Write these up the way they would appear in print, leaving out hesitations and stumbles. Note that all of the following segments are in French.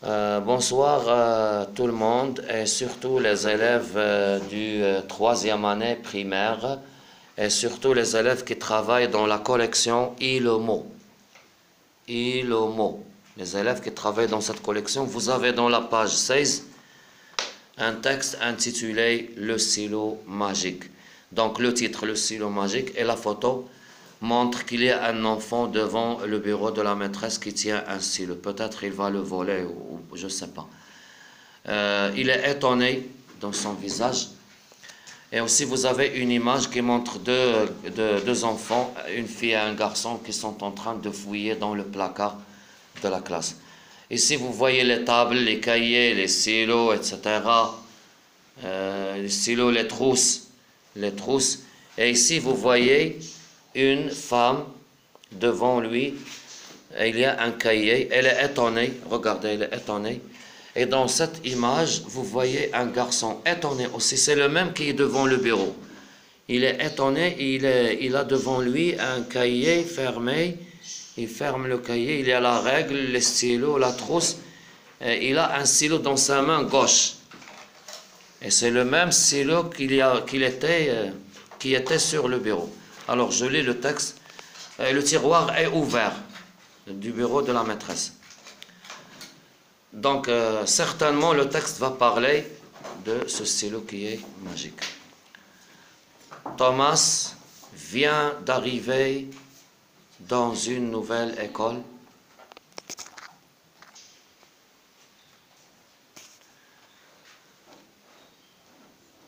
Bonsoir tout le monde et surtout les élèves du troisième année primaire et surtout les élèves qui travaillent dans la collection ILOMO. ILOMO. Les élèves qui travaillent dans cette collection, vous avez dans la page 16 un texte intitulé Le stylo magique. Donc le titre, Le stylo magique, et la photo montre qu'il y a un enfant devant le bureau de la maîtresse qui tient un stylo. Peut-être il va le voler ou je ne sais pas. Il est étonné dans son visage. Et aussi vous avez une image qui montre deux enfants, une fille et un garçon qui sont en train de fouiller dans le placard de la classe. Ici vous voyez les tables, les cahiers, les stylos, etc. Les stylos, les trousses. Et ici vous voyez une femme devant lui, et il y a un cahier, elle est étonnée, regardez, elle est étonnée. Et dans cette image, vous voyez un garçon étonné aussi, c'est le même qui est devant le bureau. Il est étonné, il a devant lui un cahier fermé, il ferme le cahier, il y a la règle, les stylos, la trousse, et il a un stylo dans sa main gauche. Et c'est le même stylo qui était sur le bureau. Alors je lis le texte. Le tiroir est ouvert du bureau de la maîtresse. Donc certainement le texte va parler de ce stylo qui est magique. Thomas vient d'arriver dans une nouvelle école.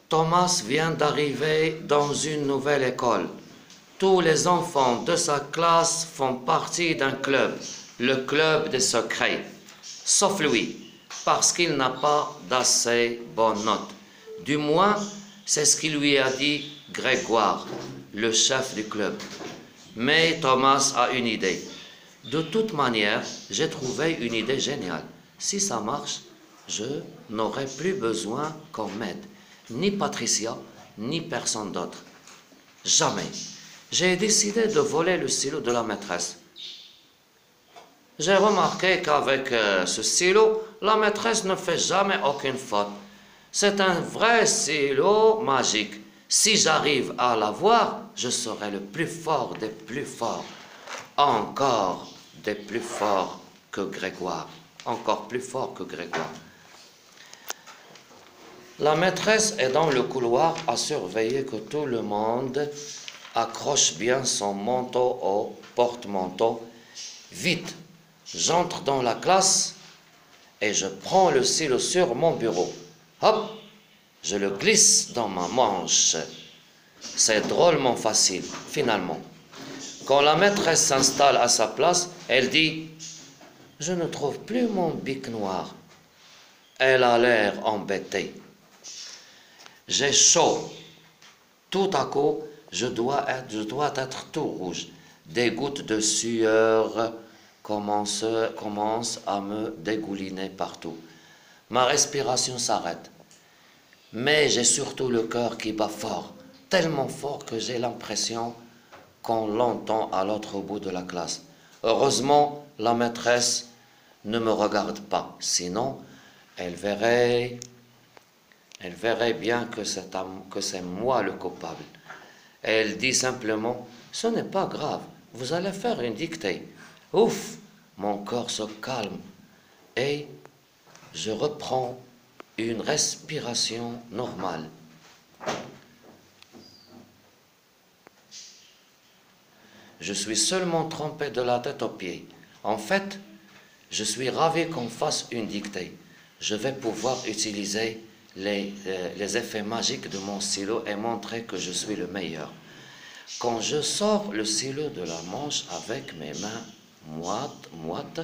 Thomas vient d'arriver dans une nouvelle école. Tous les enfants de sa classe font partie d'un club, le club des secrets, sauf lui, parce qu'il n'a pas d'assez bonnes notes. Du moins, c'est ce qu'il lui a dit Grégoire, le chef du club. Mais Thomas a une idée. De toute manière, j'ai trouvé une idée géniale. Si ça marche, je n'aurai plus besoin qu'on m'aide, ni Patricia, ni personne d'autre. Jamais. J'ai décidé de voler le stylo de la maîtresse. J'ai remarqué qu'avec ce stylo, la maîtresse ne fait jamais aucune faute. C'est un vrai stylo magique. Si j'arrive à l'avoir, je serai le plus fort des plus forts. Encore des plus forts que Grégoire. Encore plus fort que Grégoire. La maîtresse est dans le couloir à surveiller que tout le monde accroche bien son manteau au porte-manteau. Vite, j'entre dans la classe et je prends le stylo sur mon bureau. Hop, je le glisse dans ma manche. C'est drôlement facile, finalement. Quand la maîtresse s'installe à sa place, elle dit « Je ne trouve plus mon bic noir ». Elle a l'air embêtée. J'ai chaud. Tout à coup, je dois être tout rouge. Des gouttes de sueur commencent à me dégouliner partout. Ma respiration s'arrête. Mais j'ai surtout le cœur qui bat fort, tellement fort que j'ai l'impression qu'on l'entend à l'autre bout de la classe. Heureusement, la maîtresse ne me regarde pas, sinon elle verrait bien que c'est moi le coupable. Elle dit simplement « Ce n'est pas grave, vous allez faire une dictée. » Ouf, mon corps se calme et je reprends une respiration normale. Je suis seulement trempé de la tête aux pieds. En fait, je suis ravi qu'on fasse une dictée. Je vais pouvoir utiliser les effets magiques de mon stylo et montrer que je suis le meilleur. Quand je sors le stylo de la manche avec mes mains moites,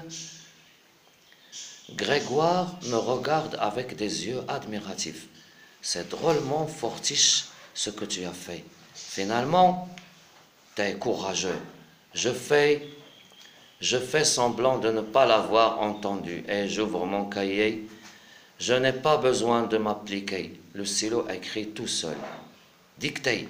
Grégoire me regarde avec des yeux admiratifs. C'est drôlement fortiche ce que tu as fait. Finalement, t'es courageux. Je fais semblant de ne pas l'avoir entendu et j'ouvre mon cahier. Je n'ai pas besoin de m'appliquer. Le stylo écrit tout seul. Dictée.